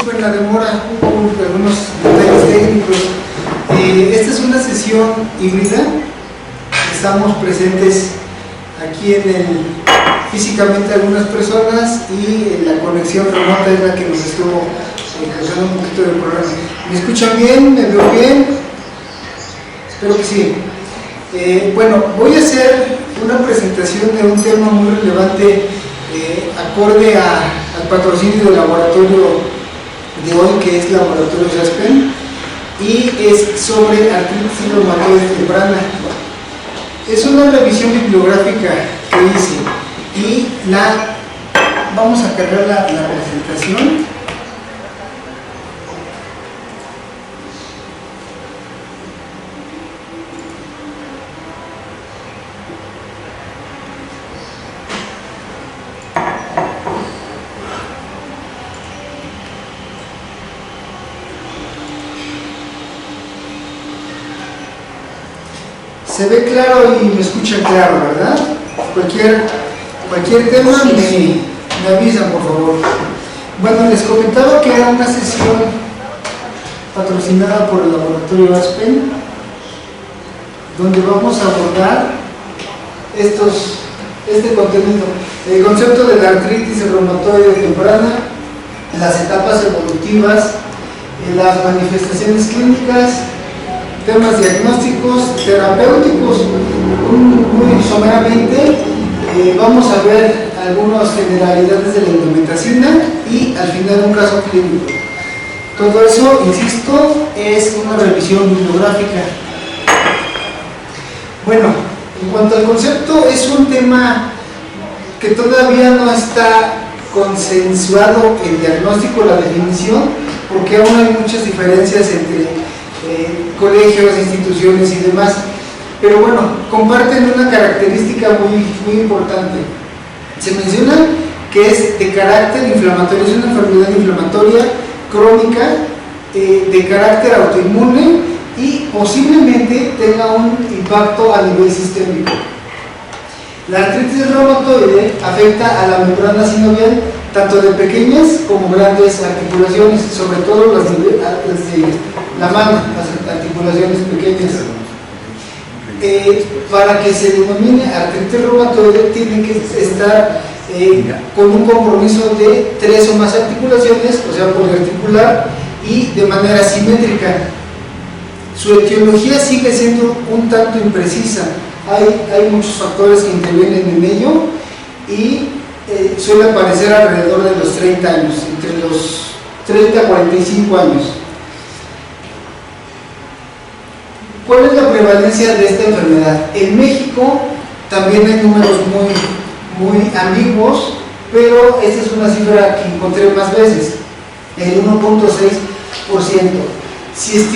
disculpen la demora, hubo algunos detalles técnicos. Esta es una sesión híbrida. Estamos presentes aquí físicamente algunas personas y la conexión remota es la que nos estuvo causando un poquito de problema. ¿Me escuchan bien? ¿Me veo bien? Espero que sí. Bueno, voy a hacer una presentación de un tema muy relevante acorde al patrocinio del laboratorio de hoy, que es Laboratorio Aspen, y es sobre artritis reumatoide temprana. Es una revisión bibliográfica que hice y vamos a cargar la presentación. Se ve claro y me escuchan claro, ¿verdad? Cualquier tema me avisan, por favor. Bueno, les comentaba que era una sesión patrocinada por el laboratorio Aspen, donde vamos a abordar este contenido: el concepto de la artritis reumatoide temprana, las etapas evolutivas, las manifestaciones clínicas, temas diagnósticos, terapéuticos. Muy someramente vamos a ver algunas generalidades de la indometacina y al final un caso clínico. Todo eso, insisto, es una revisión bibliográfica. Bueno, en cuanto al concepto, es un tema que todavía no está consensuado el diagnóstico, la definición, porque aún hay muchas diferencias entre colegios, instituciones y demás, pero bueno, comparten una característica muy importante. Se menciona que es de carácter inflamatorio, es una enfermedad inflamatoria crónica, de carácter autoinmune y posiblemente tenga un impacto a nivel sistémico. La artritis reumatoide afecta a la membrana sinovial, tanto de pequeñas como grandes articulaciones, sobre todo las de la mano, las articulaciones pequeñas. Para que se denomine artritis reumatoide tiene que estar con un compromiso de 3 o más articulaciones, o sea, poliarticular y de manera simétrica. Su etiología sigue siendo un tanto imprecisa. Hay muchos factores que intervienen en ello y suele aparecer alrededor de los 30 años, entre los 30 a 45 años. ¿Cuál es la prevalencia de esta enfermedad? En México también hay números muy ambiguos, pero esta es una cifra que encontré más veces, el 1.6%. Si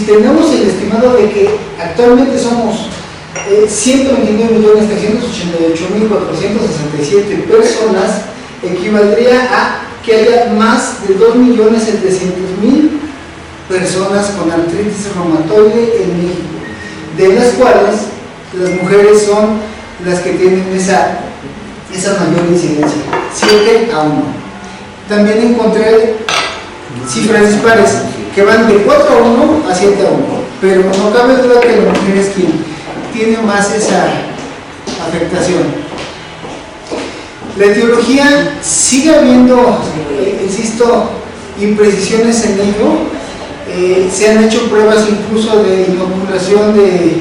tenemos el estimado de que actualmente somos 129.388.467 personas, equivaldría a que haya más de 2.700.000 personas con artritis reumatoide en México, de las cuales las mujeres son las que tienen esa mayor incidencia, 7 a 1. También encontré cifras dispares que van de 4 a 1 a 7 a 1, pero no cabe duda que la mujer es quien tiene más esa afectación. La etiología sigue habiendo, insisto, imprecisiones en ello. Se han hecho pruebas incluso de inoculación de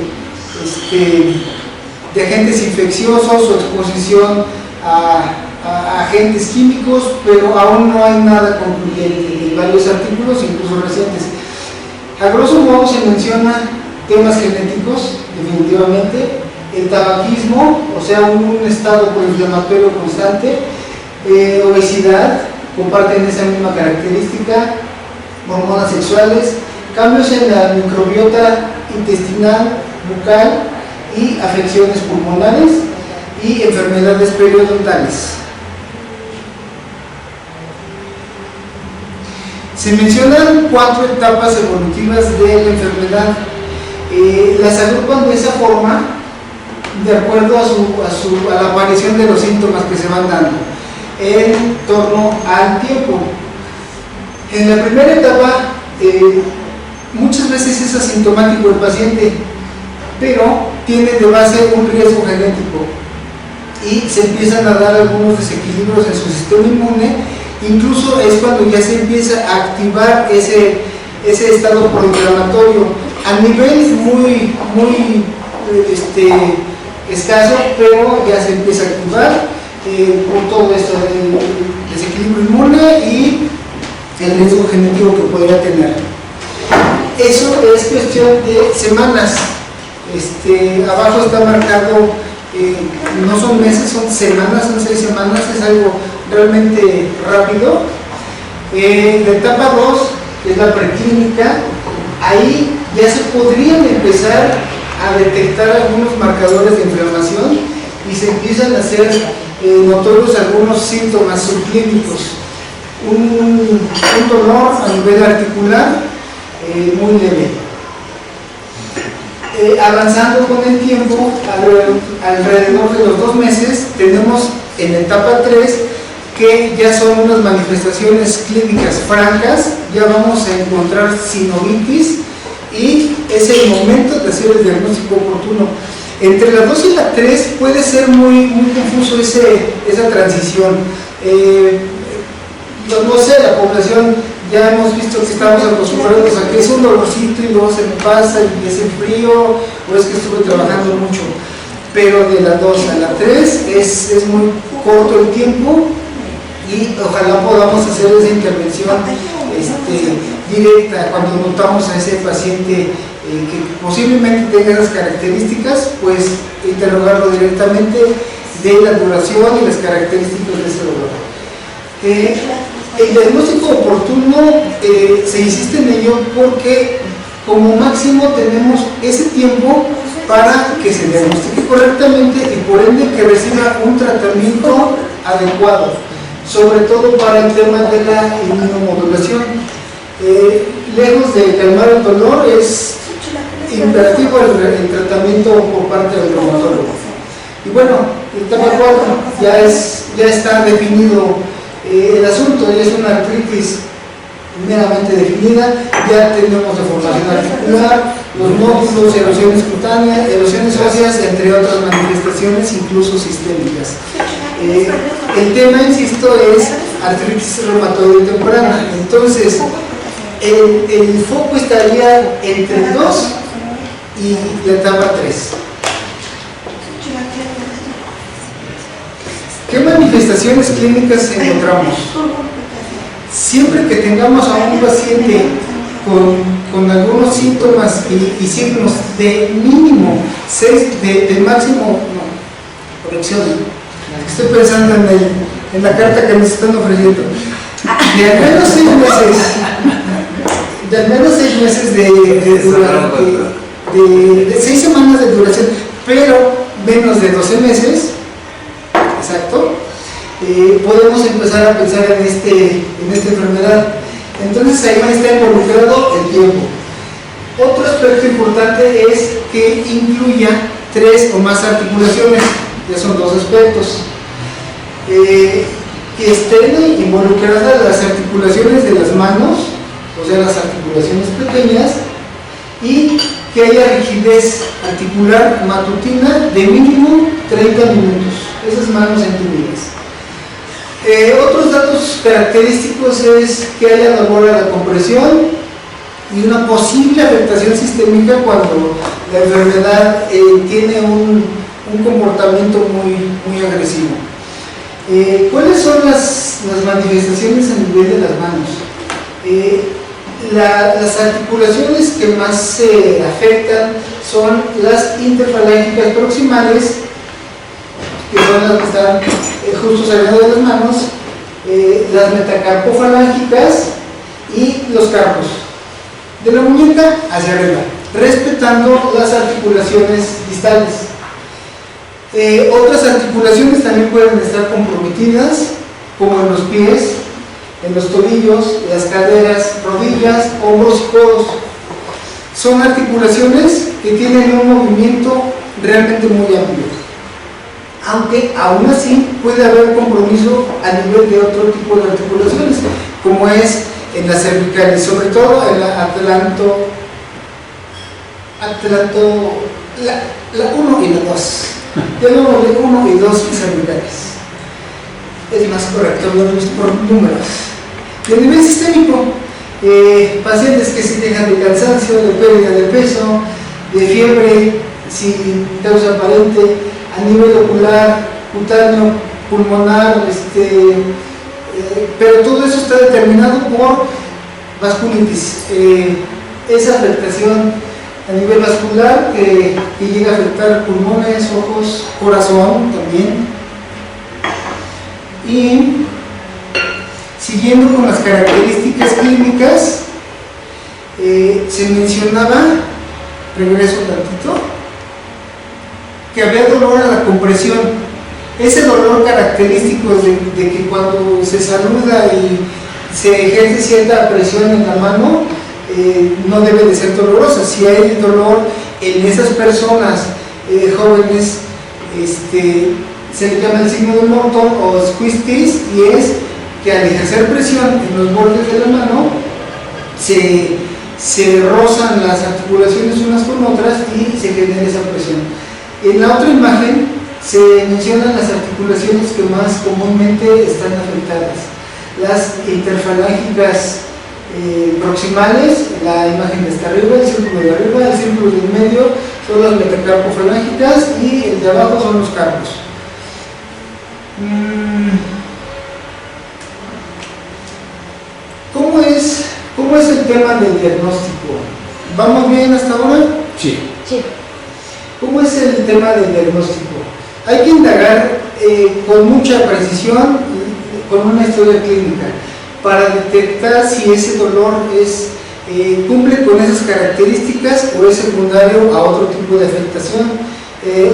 agentes infecciosos o exposición a agentes químicos, pero aún no hay nada concluyente de varios artículos, incluso recientes. A grosso modo se menciona temas genéticos, definitivamente, el tabaquismo, o sea, un estado proinflamatorio constante, obesidad, comparten esa misma característica, hormonas sexuales, cambios en la microbiota intestinal, bucal y afecciones pulmonares y enfermedades periodontales. Se mencionan 4 etapas evolutivas de la enfermedad. Las agrupan de esa forma de acuerdo a la aparición de los síntomas que se van dando en torno al tiempo. En la primera etapa, muchas veces es asintomático el paciente, pero tiene de base un riesgo genético y se empiezan a dar algunos desequilibrios en su sistema inmune. Incluso es cuando ya se empieza a activar ese estado proinflamatorio a nivel muy escaso, pero ya se empieza a activar por todo esto del desequilibrio inmune y el riesgo genético que podría tener. Eso es cuestión de semanas. Abajo está marcado, no son meses, son semanas, son 6 semanas, es algo realmente rápido. La etapa 2, que es la preclínica, ahí ya se podrían empezar a detectar algunos marcadores de inflamación y se empiezan a hacer notorios algunos síntomas subclínicos. Un dolor a nivel articular muy leve. Avanzando con el tiempo, alrededor de los 2 meses, tenemos en etapa 3 que ya son unas manifestaciones clínicas francas, ya vamos a encontrar sinovitis y es el momento de hacer el diagnóstico oportuno. Entre la 2 y la 3 puede ser muy confuso esa transición. No sé, la población ya hemos visto que estamos acostumbrados a que es un dolorcito y luego se me pasa y es el frío o es que estuve trabajando mucho, pero de la 2 a la 3 es muy corto el tiempo y ojalá podamos hacer esa intervención directa cuando notamos a ese paciente que posiblemente tenga esas características, pues interrogarlo directamente de la duración y las características de ese dolor. El diagnóstico oportuno se insiste en ello porque como máximo tenemos ese tiempo para que se diagnostique correctamente y por ende que reciba un tratamiento adecuado, sobre todo para el tema de la inmunomodulación. Lejos de calmar el dolor, es imperativo el tratamiento por parte del reumatólogo. Y bueno, el tema 4 ya está definido. El asunto es una artritis meramente definida, ya tenemos deformación articular, los nódulos, erosiones cutáneas, erosiones óseas, entre otras manifestaciones, incluso sistémicas. El tema, insisto, es artritis reumatoide temprana. Entonces, el foco estaría entre el 2 y la etapa 3. ¿Qué manifestaciones clínicas encontramos? Siempre que tengamos a un paciente con algunos síntomas y signos de mínimo 6, de máximo, no, corrección, estoy pensando en la carta que nos están ofreciendo, de al menos 6 meses, de 6 semanas de duración, pero menos de 12 meses. Exacto, podemos empezar a pensar en esta enfermedad. Entonces ahí está involucrado el tiempo. Otro aspecto importante es que incluya 3 o más articulaciones, ya son 2 aspectos. Que estén involucradas las articulaciones de las manos, o sea las articulaciones pequeñas, y que haya rigidez articular matutina de mínimo 30 minutos, esas manos entumidas. Otros datos característicos es que haya dolor a la compresión y una posible afectación sistémica cuando la enfermedad tiene un comportamiento muy agresivo. ¿Cuáles son las manifestaciones a nivel de las manos? Las articulaciones que más se afectan son las interfalángicas proximales, que son las que están justo saliendo de las manos, las metacarpofalángicas y los carpos, de la muñeca hacia arriba, respetando las articulaciones distales. Otras articulaciones también pueden estar comprometidas, como en los pies, en los tobillos, las caderas, rodillas, hombros y codos. Son articulaciones que tienen un movimiento realmente muy amplio, aunque aún así puede haber compromiso a nivel de otro tipo de articulaciones, como es en las cervicales, sobre todo en la la 1 y la 2. Llamémosle 1 y 2 cervicales. Es más correcto verlos por números. Y a nivel sistémico, pacientes que se quejan de cansancio, de pérdida de peso, de fiebre sin causa aparente, a nivel ocular, cutáneo, pulmonar, pero todo eso está determinado por vasculitis. Esa afectación a nivel vascular que llega a afectar pulmones, ojos, corazón también. Y siguiendo con las características clínicas, se mencionaba, regreso un tantito, que había dolor a la compresión. Ese dolor característico de que cuando se saluda y se ejerce cierta presión en la mano, no debe de ser dolorosa. Si hay dolor en esas personas jóvenes, se le llama el signo de Morton o squeeze, y es que al ejercer presión en los bordes de la mano se rozan las articulaciones unas con otras y se genera esa presión. En la otra imagen se mencionan las articulaciones que más comúnmente están afectadas: las interfalángicas proximales, la imagen de está arriba, el círculo de arriba, el círculo del medio son las metacarpofalángicas y el de abajo son los carpos. ¿Cómo es el tema del diagnóstico? ¿Vamos bien hasta ahora? Sí. Sí. ¿Cómo es el tema del diagnóstico? Hay que indagar con mucha precisión, con una historia clínica, para detectar si ese dolor cumple con esas características o es secundario a otro tipo de afectación,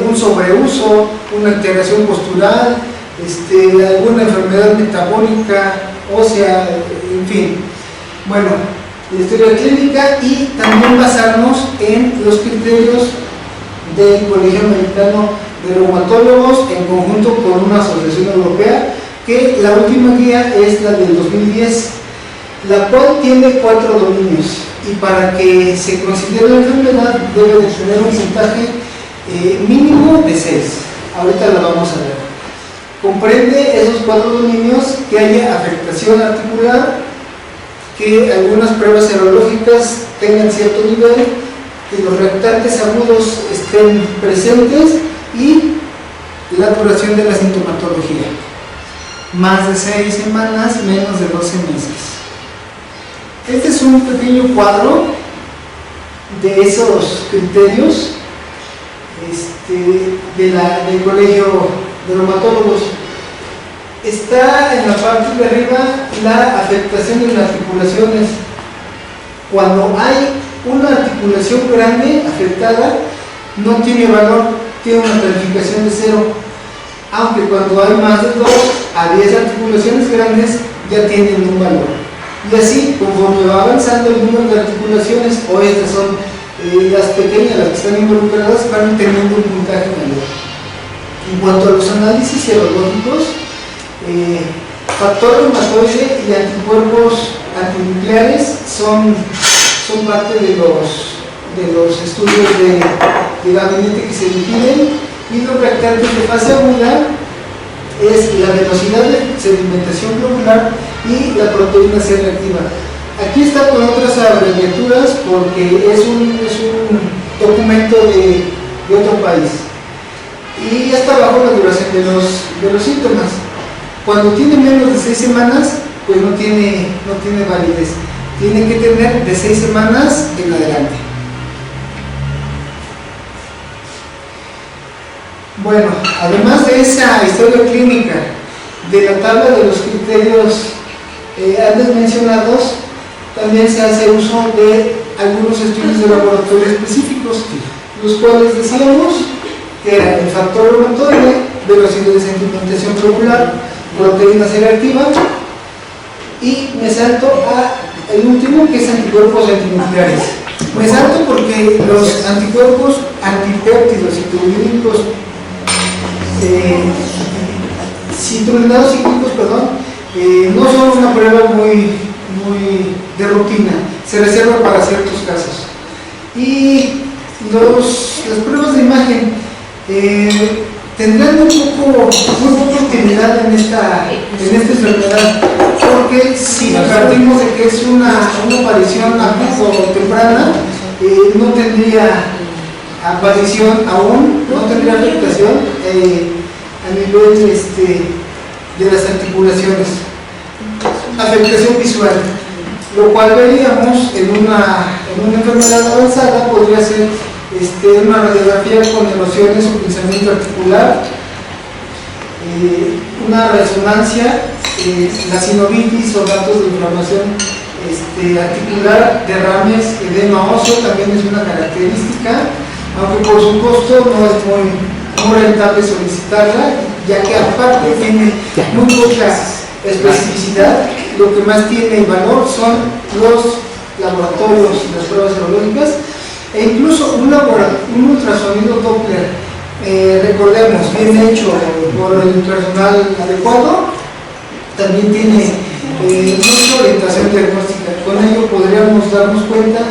un sobreuso, una alteración postural, alguna enfermedad metabólica, ósea, en fin. Bueno, la historia clínica y también basarnos en los criterios del Colegio Americano de Reumatólogos en conjunto con una asociación europea, que la última guía es la del 2010, la cual tiene 4 dominios, y para que se considere la enfermedad debe de tener un puntaje mínimo de 6. Ahorita la vamos a ver. Comprende esos 4 dominios: que haya afectación articular, que algunas pruebas serológicas tengan cierto nivel, que los reactantes agudos estén presentes y la duración de la sintomatología. Más de 6 semanas, menos de 12 meses. Este es un pequeño cuadro de esos criterios del Colegio de Reumatólogos. Está en la parte de arriba la afectación de las articulaciones. Cuando hay una articulación grande afectada, no tiene valor, tiene una calificación de 0. Aunque cuando hay más de 2 a 10 articulaciones grandes, ya tienen un valor. Y así, conforme va avanzando el número de articulaciones, o estas son las pequeñas, las que están involucradas, van teniendo un puntaje mayor. En cuanto a los análisis serológicos, factor reumatoide y anticuerpos antinucleares son parte de los estudios de gabinete que se definen, y los reactantes de fase aguda es la velocidad de sedimentación globular y la proteína C reactiva. Aquí está con otras abreviaturas porque es un documento de otro país. Y hasta abajo la duración de los síntomas. Cuando tiene menos de 6 semanas, pues no tiene validez. Tiene que tener de 6 semanas en adelante. Bueno, además de esa historia clínica, de la tabla de los criterios antes mencionados, también se hace uso de algunos estudios de laboratorio específicos, los cuales decíamos que era el factor reumatoide, velocidad de sedimentación globular, proteína C reactiva, y me salto a el último, que es anticuerpos antinucleares. Me salto porque los anticuerpos antipéptidos citrulínicos, citrulinados cíclicos, no son una prueba muy muy de rutina, se reserva para ciertos casos. Y las pruebas de imagen tendrán muy poca utilidad en esta enfermedad, porque si partimos de que es una aparición aguda o temprana, no tendría aparición aún, no tendría afectación a nivel de las articulaciones, afectación visual, lo cual veríamos en una enfermedad avanzada. Podría ser una radiografía con erosiones o pinzamiento articular, una resonancia, la sinovitis o datos de inflamación articular, derrames, edema óseo también es una característica, aunque por su costo no es muy rentable solicitarla, ya que aparte tiene muy poca especificidad. Lo que más tiene valor son los laboratorios, las pruebas serológicas, e incluso un ultrasonido Doppler, recordemos, bien hecho por el personal adecuado, también tiene mucha orientación diagnóstica. Con ello podríamos darnos cuenta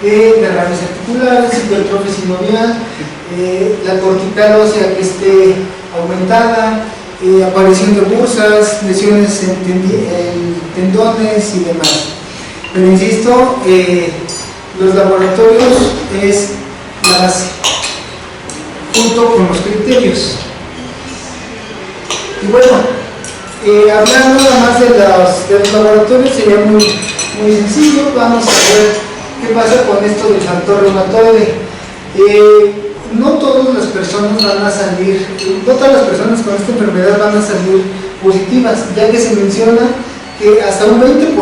de derrames articulares, hipertrofia sinovial, la cortical ósea que esté aumentada, aparición de bursas, lesiones en tendones y demás. Pero insisto, los laboratorios es la base, junto con los criterios. Y bueno, hablando nada más de los laboratorios, sería muy sencillo. Vamos a ver qué pasa con esto del factor reumatoide. No todas las personas van a salir, no todas las personas con esta enfermedad van a salir positivas, ya que se menciona que hasta un 20%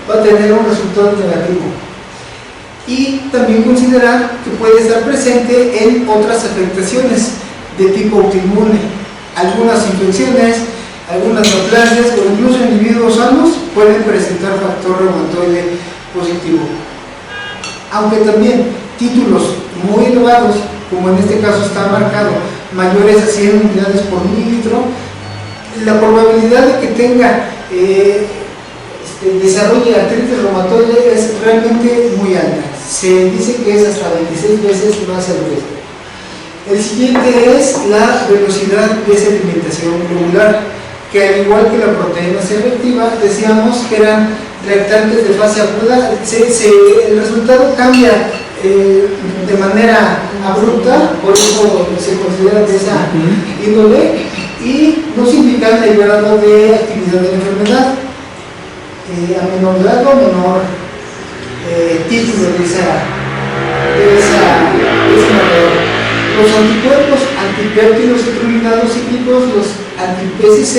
va a tener un resultado negativo. Y también considerar que puede estar presente en otras afectaciones de tipo autoinmune. Algunas infecciones, algunas neoplasias o incluso individuos sanos pueden presentar factor reumatoide positivo. Aunque también títulos muy elevados, como en este caso está marcado, mayores a 100 unidades por mililitro, la probabilidad de que tenga desarrolle artritis reumatoide es realmente muy alta. Se dice que es hasta 26 veces más el riesgo. El siguiente es la velocidad de sedimentación globular, que al igual que la proteína C reactiva, decíamos que eran reactantes de fase aguda. El resultado cambia de manera abrupta, por eso se considera de esa índole, y nos indican el grado de actividad de la enfermedad. A menor grado, menor título de ese marcador. Los anticuerpos antipéptidos determinados cíclicos, los anti-PCC,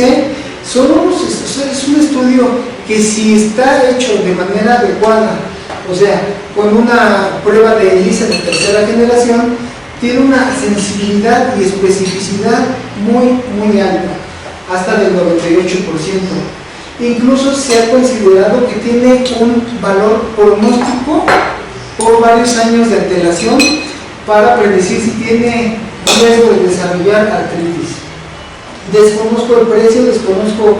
es un estudio que, si está hecho de manera adecuada, o sea, con una prueba de ELISA de tercera generación, tiene una sensibilidad y especificidad muy alta, hasta del 98%. Incluso se ha considerado que tiene un valor pronóstico por varios años de antelación para predecir si tiene riesgo de desarrollar artritis. Desconozco el precio, desconozco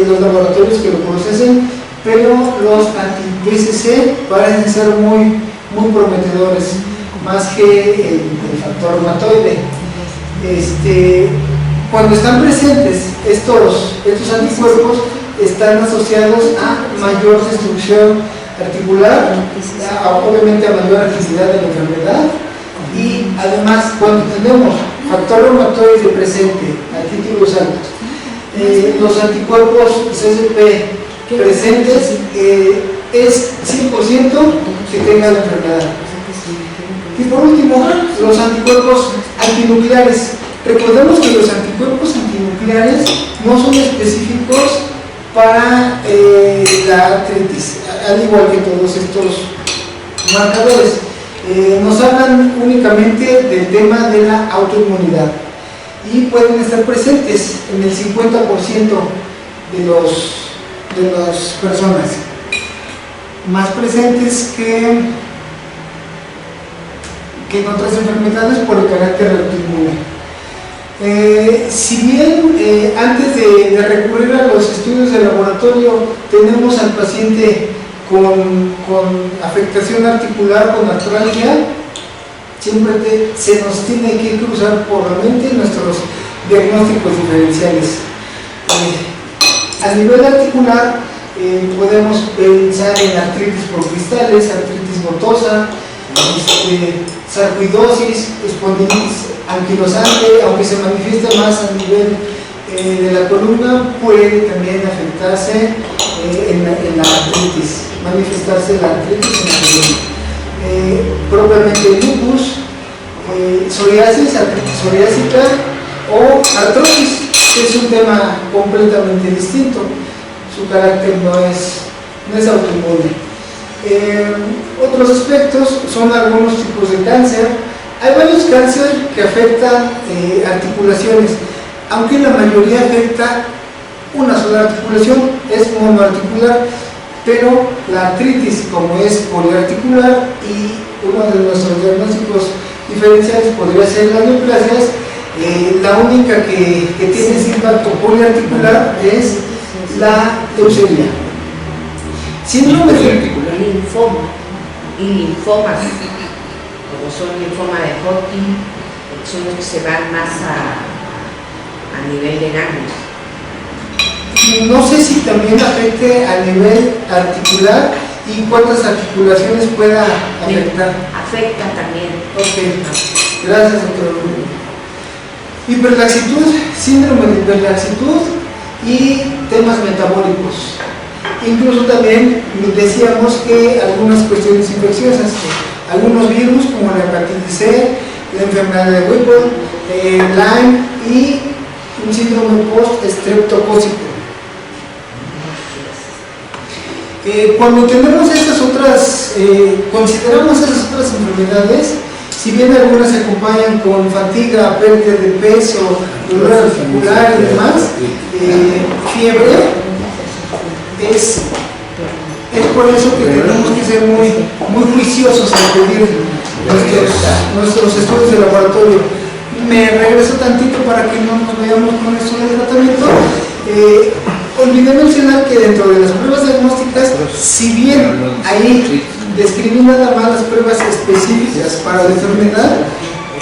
los laboratorios que lo procesen, pero los anti-PCC parecen ser muy prometedores, más que el factor reumatoide. Cuando están presentes estos anticuerpos, están asociados a mayor destrucción articular, obviamente a mayor actividad de la enfermedad, y además cuando tenemos factor reumatoide presente a títulos altos, los anticuerpos CSP presentes, es 100% que tenga la enfermedad. Y por último, los anticuerpos antinucleares. Recordemos que los anticuerpos antinucleares no son específicos para la artritis, al igual que todos estos marcadores. Nos hablan únicamente del tema de la autoinmunidad y pueden estar presentes en el 50% de las personas, más presentes que en otras enfermedades por el carácter autoinmune. Si bien antes de recurrir a los estudios de laboratorio tenemos al paciente con afectación articular, con artralgia, siempre se nos tiene que cruzar por la mente nuestros diagnósticos diferenciales. A nivel articular podemos pensar en artritis por cristales, artritis notosa, sarcoidosis, espondilitis anquilosante, aunque se manifiesta más a nivel de la columna, puede también afectarse en la artritis, manifestarse la artritis en la columna. Propiamente lupus, psoriasis, artritis psoriásica o artrosis, que es un tema completamente distinto, su carácter no es autoinmune. Otros aspectos son algunos tipos de cáncer. Hay varios cánceres que afectan articulaciones, aunque la mayoría afecta una sola articulación, es monoarticular, pero la artritis, como es poliarticular, y uno de nuestros diagnósticos diferenciales podría ser las neoplasias, la única que tiene ese impacto poliarticular es la leucemia. Síndrome de linfoma y linfomas, como son linfoma de Hodgkin, porque son los que se van más a nivel de ganglios. No sé si también afecte a nivel articular y cuántas articulaciones pueda afectar. Afecta también. Ok, gracias, doctor. Hiperlaxitud, síndrome de hiperlaxitud y temas metabólicos. Incluso también decíamos que algunas cuestiones infecciosas, algunos virus como la hepatitis C, la enfermedad de Whipple, Lyme y un síndrome post-estreptocócico. Cuando tenemos estas otras, consideramos esas otras enfermedades, si bien algunas se acompañan con fatiga, pérdida de peso, dolor articular y demás, fiebre, es por eso que tenemos que ser muy juiciosos al pedir nuestros estudios de laboratorio. Me regreso tantito para que no nos vayamos con esto del tratamiento. Olvidé mencionar que dentro de las pruebas diagnósticas, si bien ahí describí nada más las pruebas específicas para la enfermedad,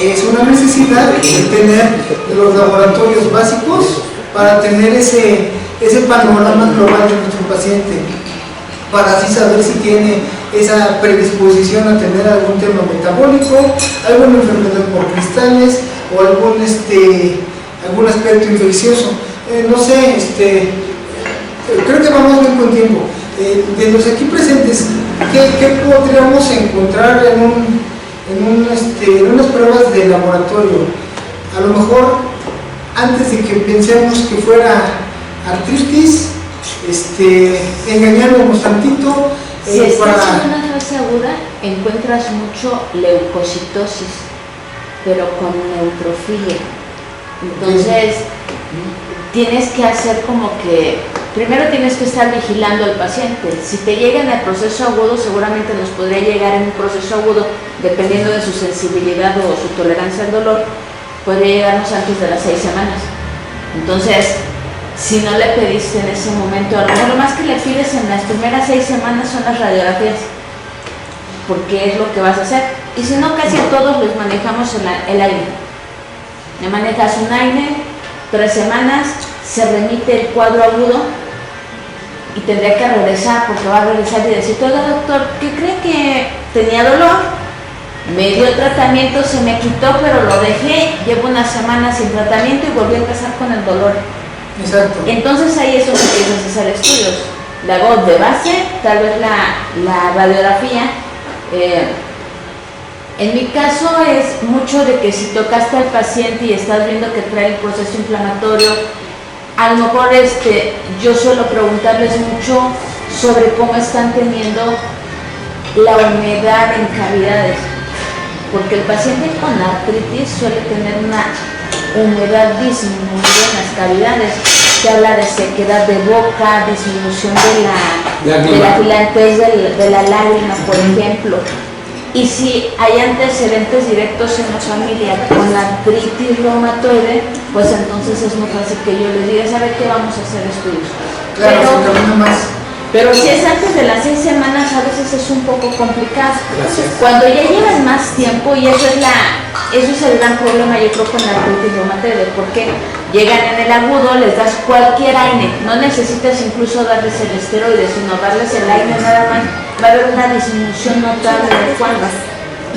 es una necesidad de tener los laboratorios básicos para tener ese panorama global de nuestro paciente, para así saber si tiene esa predisposición a tener algún tema metabólico, alguna enfermedad por cristales o algún aspecto infeccioso. No sé, creo que vamos bien con tiempo. De los aquí presentes, ¿qué podríamos encontrar en unas pruebas de laboratorio? A lo mejor, antes de que pensemos que fuera artritis, engañándonos tantito. Si estás en una fase aguda, encuentras mucho leucocitosis, pero con neutrofilia. Entonces, tienes que hacer como que, primero tienes que estar vigilando al paciente. Si te llega en el proceso agudo, seguramente nos podría llegar en un proceso agudo, dependiendo de su sensibilidad o su tolerancia al dolor, podría llegarnos antes de las 6 semanas. Entonces, si no le pediste en ese momento, a lo más que le pides en las primeras 6 semanas son las radiografías, porque es lo que vas a hacer. Y si no, casi a todos les manejamos el AINE. Le manejas un AINE, 3 semanas, se remite el cuadro agudo y tendría que regresar, porque va a regresar y decir, oiga doctor, ¿qué cree que tenía dolor? Me dio tratamiento, se me quitó, pero lo dejé, llevo una semana sin tratamiento y volví a empezar con el dolor. Exacto. Entonces ahí es donde empiezas a hacer estudios. La GOT de base, tal vez la radiografía. En mi caso es mucho de que si tocaste al paciente y estás viendo que trae el proceso inflamatorio, a lo mejor yo suelo preguntarles mucho sobre cómo están teniendo la humedad en cavidades, porque el paciente con artritis suele tener una humedad disminuida en las cavidades, que habla de sequedad de boca, disminución de la filantez de la lágrima, por ejemplo. Y si hay antecedentes directos en la familia con artritis reumatoide, pues entonces es muy fácil que yo les diga, ¿sabe qué? Vamos a hacer estudios. Claro, se camina más. Pero si es antes de las 6 semanas, a veces es un poco complicado. Gracias. Cuando ya llevas más tiempo, y eso es el gran problema, yo creo, con la artritis reumatoide, porque llegan en el agudo, les das cualquier AINE, no necesitas incluso darles el esteroide, sino darles el AINE nada más, va a haber una disminución notable de cuerdas.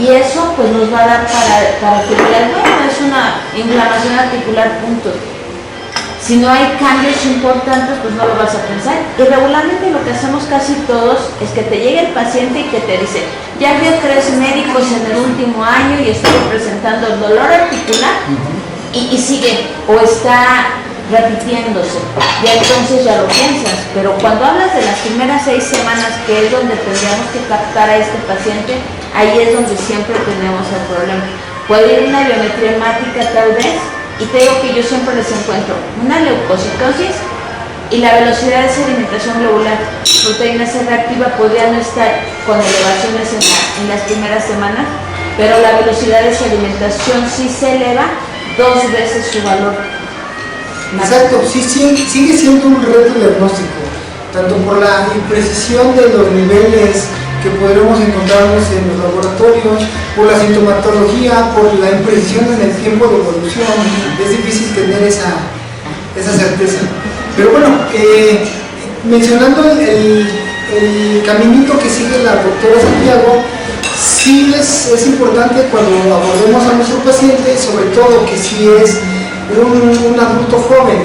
Y eso pues nos va a dar para que digan, bueno, es una inflamación articular, punto. Si no hay cambios importantes, pues no lo vas a pensar. Y regularmente lo que hacemos casi todos es que te llegue el paciente y que te dice, ya veo 3 médicos en el último año y estoy presentando el dolor articular y sigue o está repitiéndose. Y entonces ya lo piensas. Pero cuando hablas de las primeras 6 semanas, que es donde tendríamos que captar a este paciente, ahí es donde siempre tenemos el problema. Puede ir una biometría hemática tal vez, y te digo que yo siempre les encuentro una leucocitosis y la velocidad de sedimentación globular. Proteína C reactiva podría no estar con elevaciones en las primeras semanas, pero la velocidad de sedimentación sí se eleva 2 veces su valor. Exacto, sí, sigue siendo un reto diagnóstico, tanto por la imprecisión de los niveles que podremos encontrarnos en los laboratorios, por la sintomatología, por la imprecisión en el tiempo de evolución. Es difícil tener esa certeza. Pero bueno, mencionando el caminito que sigue la doctora Santiago, sí es importante cuando abordemos a nuestro paciente, sobre todo que si es un adulto joven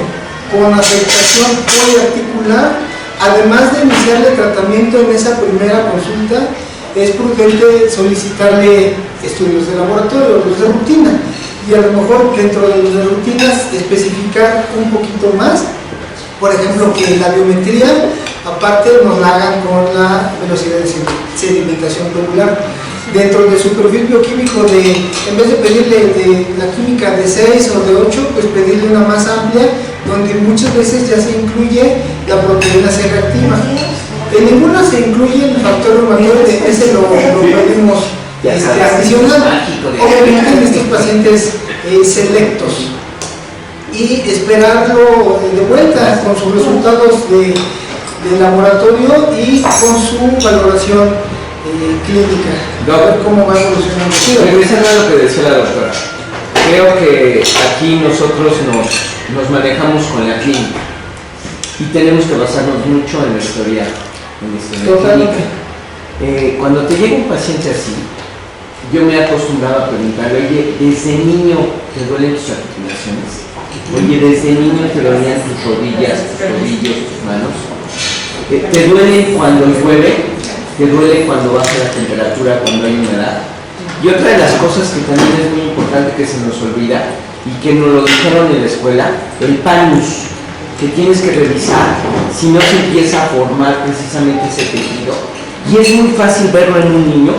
con afectación poliarticular, además de iniciarle tratamiento en esa primera consulta, es prudente solicitarle estudios de laboratorio, los de rutina, y a lo mejor dentro de los de rutinas especificar un poquito más, por ejemplo, que la biometría aparte nos la hagan con la velocidad de sedimentación globular. Dentro de su perfil bioquímico, en vez de pedirle de la química de 6 o de 8, pues pedirle una más amplia, donde muchas veces ya se incluye la proteína C reactiva. En ninguna se incluye el factor reumatoide, ese lo pedimos adicional, obviamente en estos pacientes selectos. Y esperarlo de vuelta con sus resultados de laboratorio y con su valoración clínica, a ver cómo va evolucionando. Sí, regresando a lo que decía la doctora, creo que aquí nosotros nos manejamos con la clínica y tenemos que basarnos mucho en la historia clínica. Cuando te llega un paciente así, yo me he acostumbrado a preguntarle, oye, ¿desde niño te duelen tus articulaciones? Oye, ¿desde niño te dolían tus rodillas, tus tobillos, tus manos? ¿Te duele cuando llueve? ¿Te duele cuando baja la temperatura, cuando hay humedad? Y otra de las cosas que también es muy importante que se nos olvida y que nos lo dijeron en la escuela, el panus, que tienes que revisar si no se empieza a formar precisamente ese tejido. Y es muy fácil verlo en un niño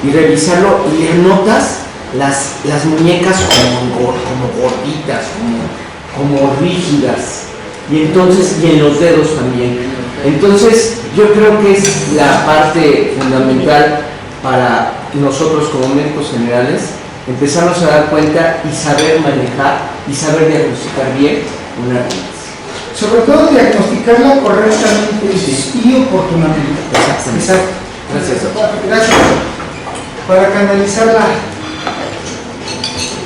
y revisarlo y le notas las muñecas como gorditas, como rígidas, y entonces, y en los dedos también. Entonces, yo creo que es la parte fundamental para nosotros como médicos generales, empezarnos a dar cuenta y saber manejar y saber diagnosticar bien una artritis. Sobre todo diagnosticarla correctamente y oportunamente. Exacto. Gracias, doctor. Gracias. Para canalizarla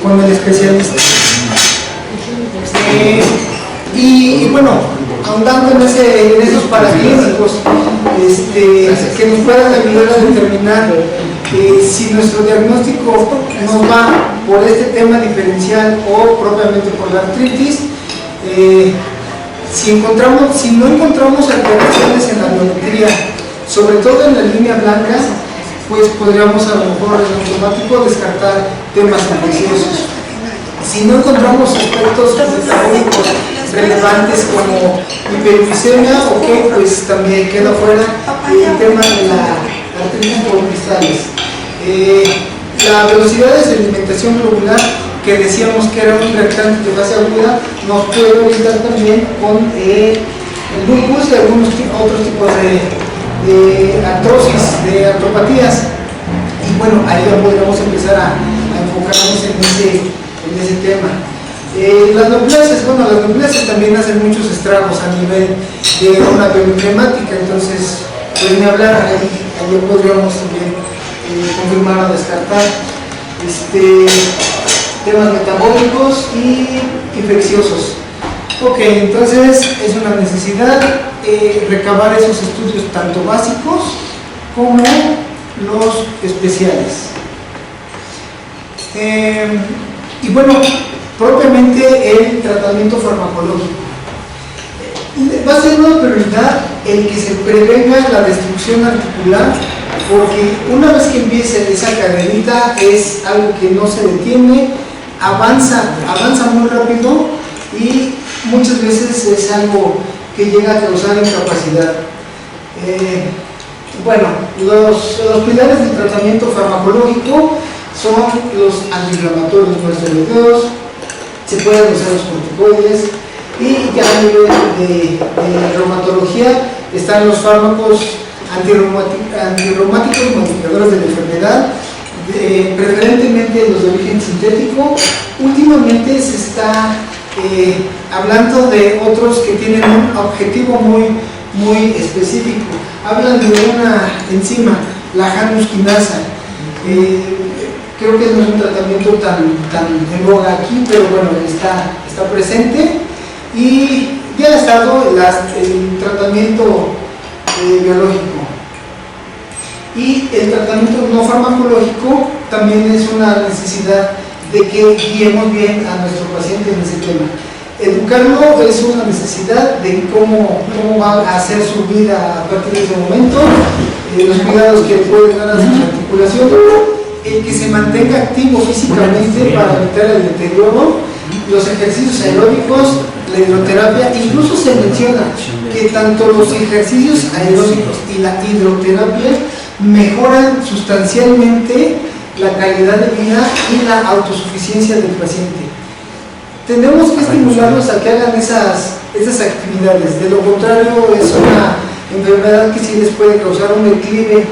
con el especialista. Y bueno, ahondando en esos paraclínicos que nos puedan ayudar a determinar si nuestro diagnóstico nos va por este tema diferencial o propiamente por la artritis. Si no encontramos alteraciones en la biometría, sobre todo en la línea blanca, pues podríamos a lo mejor en automático descartar temas infecciosos. Si no encontramos aspectos metabólicos relevantes como hiperglicemia, ok, pues también queda fuera el tema de la artritis por cristales. La velocidad de sedimentación globular, que decíamos que era un reactante de fase aguda, nos puede orientar también con el lupus y algunos otros tipos de artrosis, de artropatías. Y bueno, ahí ya podríamos empezar a enfocarnos en ese tema. Las neoplasias, bueno, las neoplasias también hacen muchos estragos a nivel de una bioinflamática, entonces, pues ni hablar, ahí ya podríamos también confirmar o descartar temas metabólicos y infecciosos. Ok, entonces es una necesidad recabar esos estudios tanto básicos como los especiales. Y bueno, propiamente el tratamiento farmacológico. Va a ser una prioridad el que se prevenga la destrucción articular, porque una vez que empiece esa cadenita es algo que no se detiene, avanza muy rápido y muchas veces es algo que llega a causar incapacidad. Bueno, los pilares del tratamiento farmacológico son los antiinflamatorios no esteroideos, se pueden usar los corticoides, y ya a nivel de reumatología están los fármacos antirreumáticos modificadores de la enfermedad, preferentemente los de origen sintético. Últimamente se está hablando de otros que tienen un objetivo muy específico. Hablan de una enzima, la Janus quinasa. Creo que no es un tratamiento tan en boga aquí, pero bueno, está presente. Y ya ha estado el tratamiento biológico. Y el tratamiento no farmacológico también es una necesidad de que guiemos bien a nuestro paciente en ese tema. Educarlo es una necesidad de cómo va a hacer su vida a partir de ese momento, los cuidados que puede dar a su articulación, el que se mantenga activo físicamente para evitar el deterioro, los ejercicios aeróbicos, la hidroterapia. Incluso se menciona que tanto los ejercicios aeróbicos y la hidroterapia mejoran sustancialmente la calidad de vida y la autosuficiencia del paciente. Tenemos que estimularlos a que hagan esas actividades, de lo contrario es una enfermedad que sí les puede causar un declive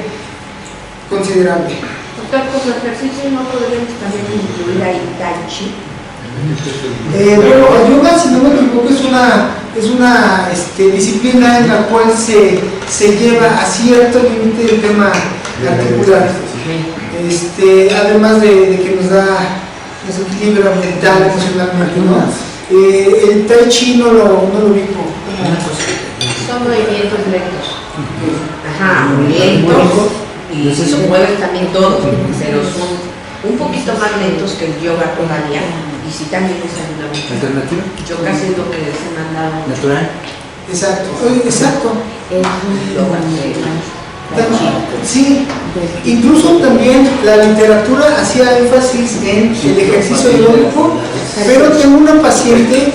considerable. Doctor, pues los ejercicios no podríamos también incluir ahí Tai Chi. Bueno, el yoga, si no me equivoco, es una disciplina en la cual se lleva a cierto límite el tema articular. Además de que nos da equilibrio mental, emocionalmente, ¿no? El Tai Chi no lo ubico. Son movimientos lentos. Ajá, lentos. Y se mueven también todos, pero son un poquito más lentos que el yoga todavía. Y sí también les ayuda mucho. ¿Alternativa? Yo casi es lo que se me han dado. ¿Natural? Exacto. Es un Yoga. Sí, incluso también la literatura hacía énfasis en el ejercicio aeróbico, pero tengo una paciente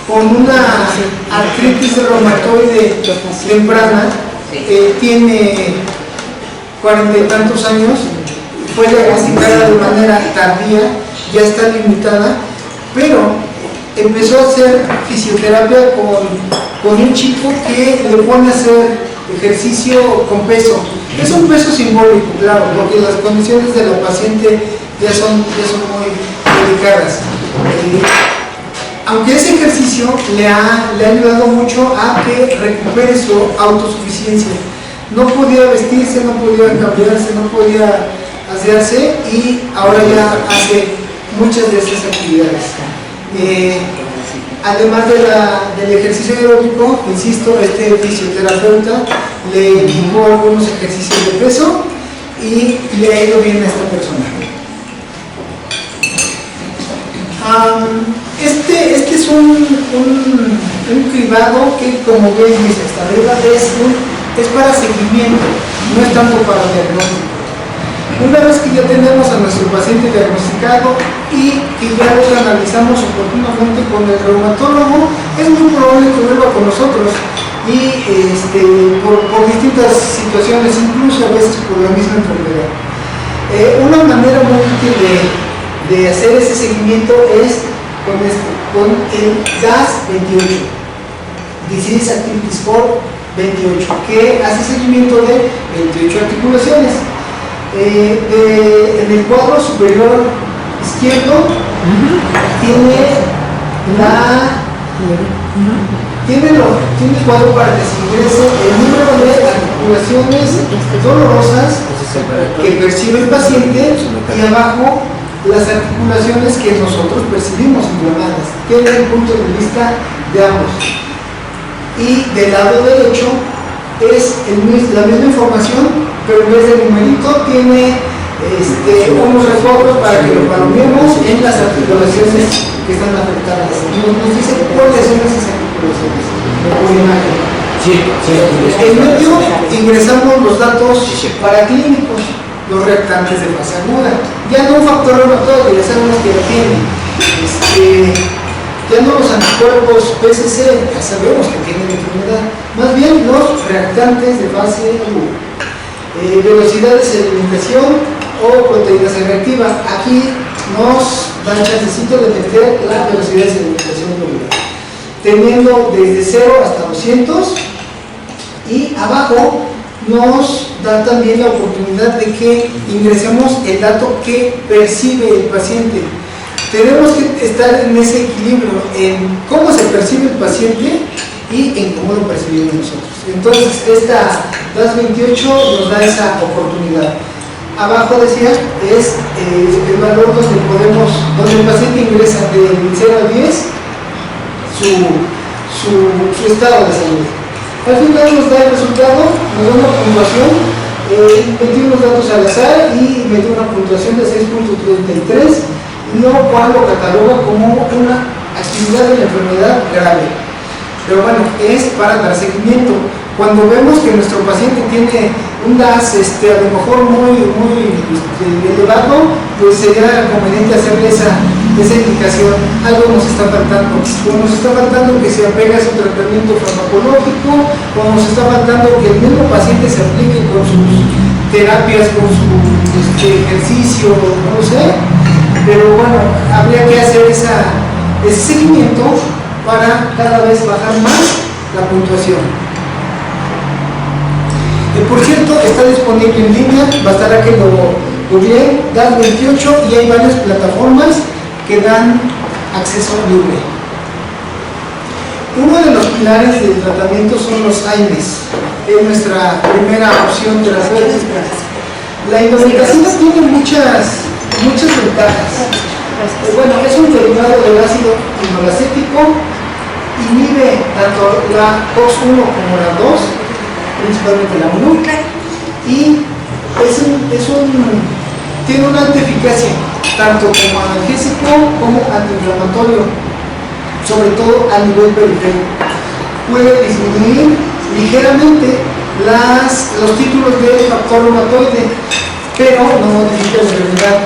con una artritis reumatoide temprana, tiene 40 y tantos años, fue diagnosticada de manera tardía, ya está limitada, pero empezó a hacer fisioterapia con un chico que le pone a hacer ejercicio con peso. Es un peso simbólico, claro, porque las condiciones de la paciente ya son muy delicadas. Aunque ese ejercicio le ha ayudado mucho a que recupere su autosuficiencia. No podía vestirse, no podía cambiarse, no podía asearse y ahora ya hace muchas de esas actividades. Además del ejercicio aeróbico, insisto, este fisioterapeuta le indicó algunos ejercicios de peso y le ha ido bien a esta persona. Este es un cribado que, como ven hasta arriba, es para seguimiento, no es tanto para diagnóstico. Una vez que ya tenemos a nuestro paciente diagnosticado y que ya lo analizamos oportunamente con el reumatólogo, es muy probable que vuelva con nosotros y por distintas situaciones, incluso a veces por la misma enfermedad. Una manera muy útil de hacer ese seguimiento es con el DAS-28, Disease Activity Score 28, que hace seguimiento de 28 articulaciones. En el cuadro superior izquierdo tiene el cuadro para que se ingrese el número de articulaciones dolorosas que percibe el paciente y abajo las articulaciones que nosotros percibimos inflamadas. Tiene el punto de vista de ambos. Y del lado derecho es la misma información, pero en vez de numerito tiene unos recuadros para que lo palomeemos en las articulaciones que están afectadas. Nos dice cuáles son esas articulaciones por imagen. En medio ingresamos los datos paraclínicos, los reactantes de fase aguda. Ya no un factor reumatoide, ya sabemos que lo tiene. Ya no los anticuerpos PCC, ya sabemos que tienen enfermedad. Más bien los reactantes de fase aguda. Velocidades de alimentación o proteínas reactivas. Aquí nos da el chancecito de meter la velocidad de sedimentación molecular, teniendo desde 0 hasta 200, y abajo nos da también la oportunidad de que ingresemos el dato que percibe el paciente. Tenemos que estar en ese equilibrio en cómo se percibe el paciente y en cómo lo percibimos nosotros. Entonces esta DAS 28 nos da esa oportunidad. Abajo decía es el valor donde el paciente ingresa de 0 a 10 su estado de salud. Al final nos da el resultado, nos da una puntuación, metí unos datos al azar y metí una puntuación de 6.33, lo cual lo cataloga como una actividad de la enfermedad grave. Pero bueno, es para dar seguimiento. Cuando vemos que nuestro paciente tiene un DAS a lo mejor muy elevado, pues sería conveniente hacerle esa indicación. Algo nos está faltando, o nos está faltando que se apegue a su tratamiento farmacológico, o nos está faltando que el mismo paciente se aplique con sus terapias, con su ejercicio, no lo sé, pero bueno, habría que hacer ese seguimiento para cada vez bajar más la puntuación. Por cierto, está disponible en línea, bastará que lo googleen, DAS 28, y hay varias plataformas que dan acceso libre. Uno de los pilares del tratamiento son los AINES, es nuestra primera opción terapéutica. La indometacina tiene muchas ventajas. Bueno, es un derivado del ácido inolacético, inhibe tanto la COX-1 como la 2, principalmente la 1, y tiene una alta eficacia tanto como analgésico como antiinflamatorio, sobre todo a nivel periférico. Puede disminuir ligeramente los títulos de factor reumatoide, pero no modifica la enfermedad.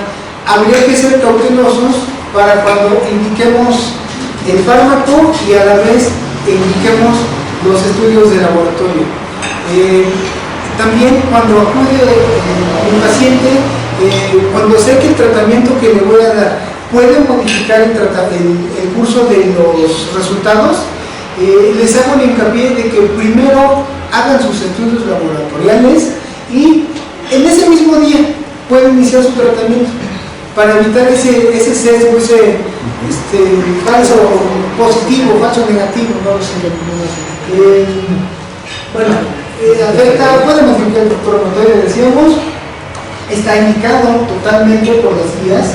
Habría que ser cautelosos para cuando indiquemos el fármaco y a la vez indiquemos los estudios de laboratorio. También cuando acude el paciente, cuando sé que el tratamiento que le voy a dar puede modificar el curso de los resultados, les hago el hincapié de que primero hagan sus estudios laboratoriales y en ese mismo día pueden iniciar su tratamiento para evitar ese sesgo, ese falso positivo, falso negativo, no lo sé. Puede modificar el factor reumatoide, decíamos, está indicado totalmente por las guías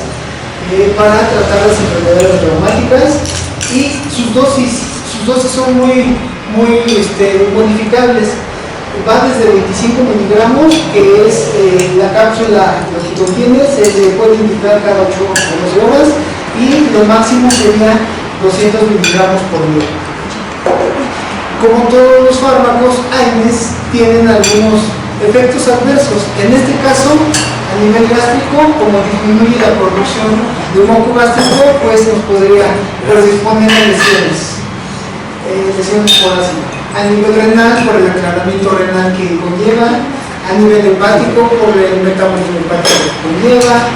para tratar las enfermedades reumáticas, y sus dosis son muy modificables. Va desde 25 miligramos, que es la cápsula lo que contiene, se le puede indicar cada 8 o 12 horas, y lo máximo sería 200 miligramos por día. Como todos los fármacos, AINES tienen algunos efectos adversos. En este caso, a nivel gástrico, como disminuye la producción de moco gástrico, pues nos podría predisponer a lesiones por ácido. A nivel renal, por el aclaramiento renal que conlleva. A nivel hepático, por el metabolismo hepático que conlleva.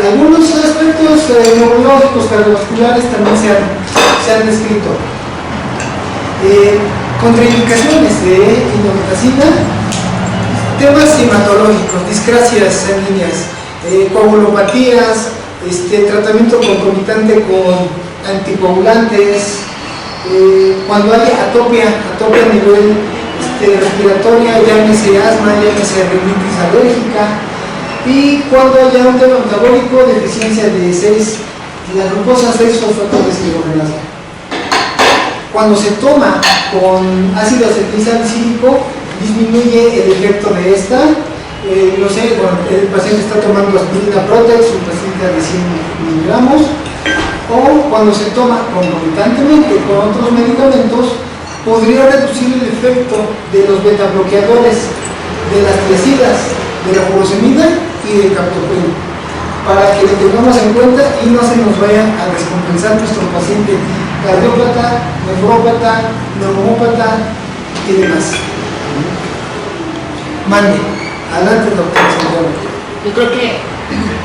Algunos aspectos neurológicos, cardiovasculares también se han descrito. Contraindicaciones de indometacina, temas hematológicos, discrasias sanguíneas, coagulopatías, tratamiento concomitante con anticoagulantes, cuando hay atopia a nivel respiratoria, llámese asma, llámese rinitis alérgica, y cuando haya un tema metabólico, deficiencia de la glucosa 6-fosfatidesclorogenasa. Cuando se toma con ácido acetilsalicílico, disminuye el efecto de esta. No sé, cuando el paciente está tomando aspirina Protex, un paciente de 100 miligramos, o cuando se toma concomitantemente con otros medicamentos, podría reducir el efecto de los beta bloqueadores, de las tiazidas, de la furosemida y del captopril, para que lo tengamos en cuenta y no se nos vaya a descompensar nuestro paciente cardiópata, nefrópata, neumópata y demás. Mande. Adelante, doctor. Yo creo que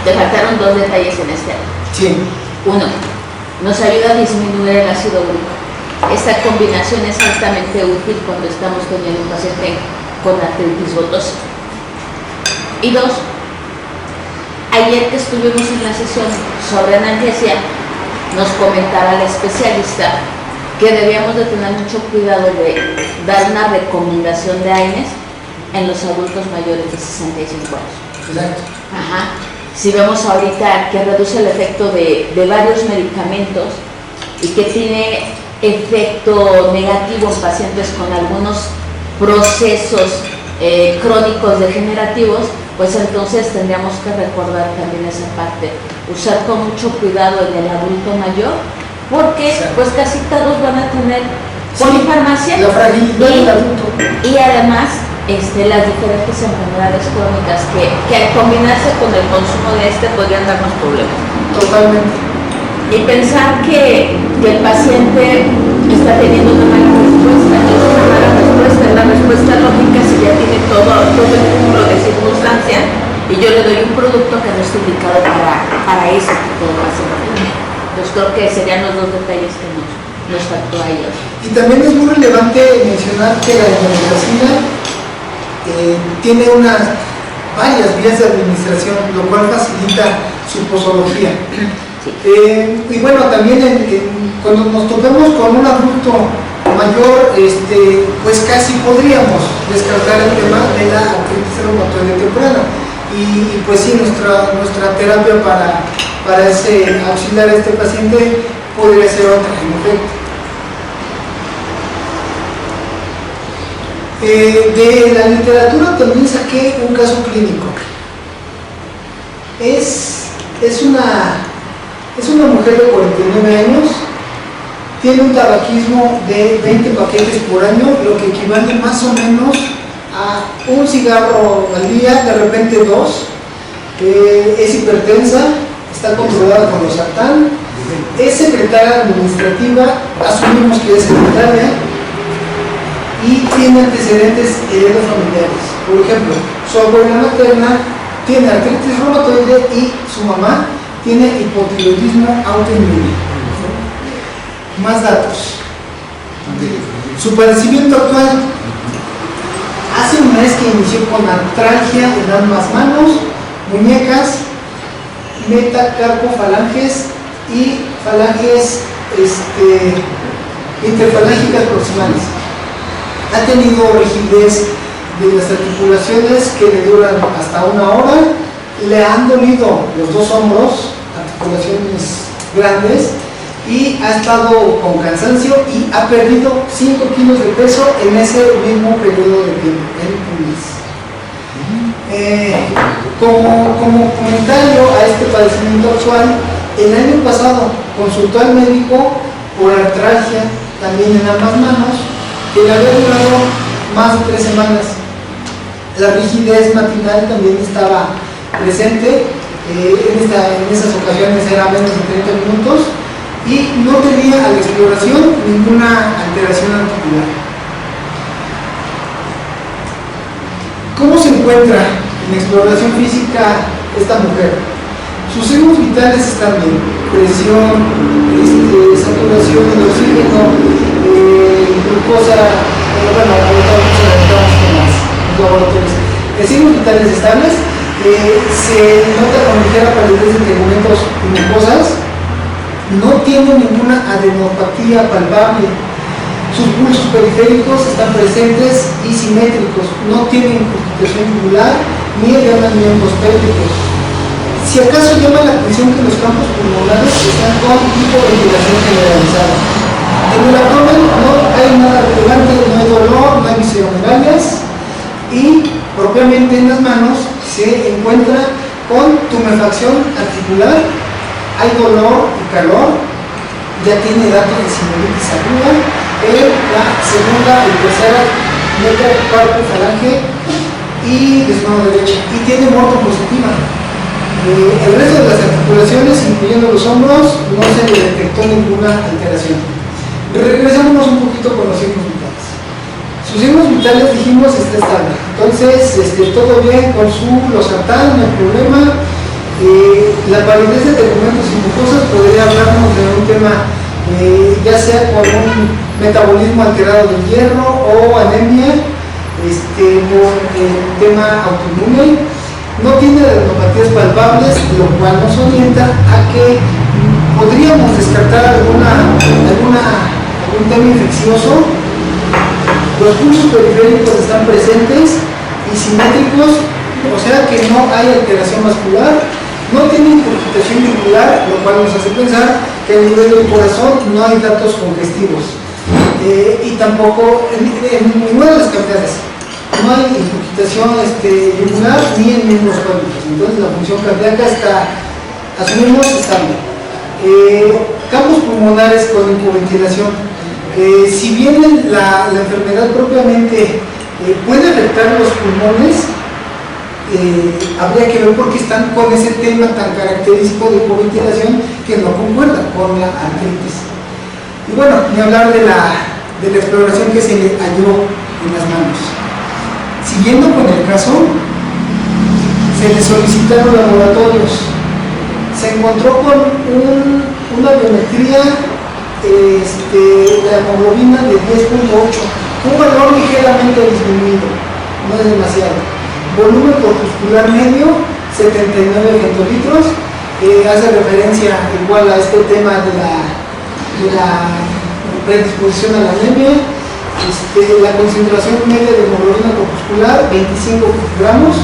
te faltaron dos detalles en este. Sí. Uno, nos ayuda a disminuir el ácido úrico. Esta combinación es altamente útil cuando estamos teniendo un paciente con artritis gotosa. Y dos, ayer que estuvimos en la sesión sobre analgesia, nos comentaba el especialista que debíamos de tener mucho cuidado de dar una recomendación de AINES en los adultos mayores de 65 años. Exacto. Ajá. Si vemos ahorita que reduce el efecto de varios medicamentos y que tiene efecto negativo en pacientes con algunos procesos crónicos degenerativos, pues entonces tendríamos que recordar también esa parte, usar con mucho cuidado en el adulto mayor, porque pues casi todos van a tener polifarmacia, la fragilidad del adulto. Y además las diferentes enfermedades crónicas que al combinarse con el consumo de podrían darnos problemas. Totalmente. Y pensar que el paciente está teniendo una mala respuesta, es una mala respuesta, la respuesta lógica si ya tiene todo el cúmulo de circunstancias y yo le doy un producto que no está indicado para ese tipo de paciente. Entonces creo que serían los dos detalles que nos faltó ayer. Y también es muy relevante mencionar que la ivermectina tiene varias vías de administración, lo cual facilita su posología. Y bueno, también cuando nos topemos con un adulto mayor, pues casi podríamos descartar el tema de la artritis reumatoide temprana. Y pues sí, nuestra terapia para auxiliar a este paciente podría ser otra, en efecto. De la literatura también saqué un caso clínico. Es una mujer de 49 años, tiene un tabaquismo de 20 paquetes por año, lo que equivale más o menos a un cigarro al día, de repente 2, es hipertensa, está controlada con losartán, es secretaria administrativa, asumimos que es secretaria, y tiene antecedentes heredofamiliares. Por ejemplo, su abuela materna tiene artritis reumatoide y su mamá tiene hipotiroidismo autoinmune. Más datos. Su padecimiento actual. Hace un mes que inició con artralgia en ambas manos, muñecas, metacarpofalanges y falanges interfalángicas proximales. Ha tenido rigidez de las articulaciones que le duran hasta 1 hora, le han dolido los 2 hombros, articulaciones grandes, y ha estado con cansancio y ha perdido 5 kilos de peso en ese mismo periodo de tiempo, en un mes. Como comentario a este padecimiento actual, el año pasado consultó al médico por artralgia, también en ambas manos, que le había durado más de 3 semanas. La rigidez matinal también estaba presente, en esas ocasiones era menos de 30 minutos y no tenía a la exploración ninguna alteración articular. ¿Cómo se encuentra en exploración física esta mujer? Sus signos vitales están bien, presión, saturación de oxígeno, glucosa, bueno, ahorita vamos a ver con los laboratorios. signos vitales estables, se nota con ligera palidez de tegumentos y mucosas, no tiene ninguna adenopatía palpable, sus pulsos periféricos están presentes y simétricos, no tienen incrustación yugular ni edemas miembros pélvicos. Si acaso llama la atención que los campos pulmonares están con hipoventilación generalizada. En el abdomen no hay nada relevante, no hay dolor, no hay visceromegalias, y propiamente en las manos se encuentra con tumefacción articular, hay dolor y calor, ya tiene datos de sinovitis aguda en la segunda y tercera metacarpofalange y de su mano derecha, y tiene morto positiva. El resto de las articulaciones, incluyendo los hombros, no se le detectó ninguna alteración. Regresámonos un poquito con los signos vitales. Sus signos vitales, dijimos, está estable. Entonces, todo bien con su losartán, no hay problema. La palidez de tegumentos y mucosas podría hablarnos de un tema, ya sea con un metabolismo alterado del hierro o anemia, por el tema autoinmune. No tiene adenopatías palpables, lo cual nos orienta a que podríamos descartar algún tema infeccioso. Los pulsos periféricos están presentes y simétricos, o sea que no hay alteración vascular, no tiene incrustación yugular, lo cual nos hace pensar que a nivel del corazón no hay datos congestivos, y tampoco en ninguna de las cavidades no hay incrustación yugular ni en miembros pélvicos. Entonces la función cardíaca está, asumimos, estable. Campos pulmonares con hipoventilación. Si bien la enfermedad propiamente puede afectar los pulmones, habría que ver por qué están con ese tema tan característico de hipoventilación que no concuerda con la artritis. Y bueno, ni hablar de la exploración que se le halló en las manos. Siguiendo con el caso, se le solicitaron laboratorios. Se encontró con una biometría de hemoglobina de 10.8, un valor ligeramente disminuido, no es demasiado. Volumen corpuscular medio, 79 hectolitros, hace referencia igual a este tema de la predisposición a la anemia. La concentración media de hemoglobina corpuscular, 25 gramos,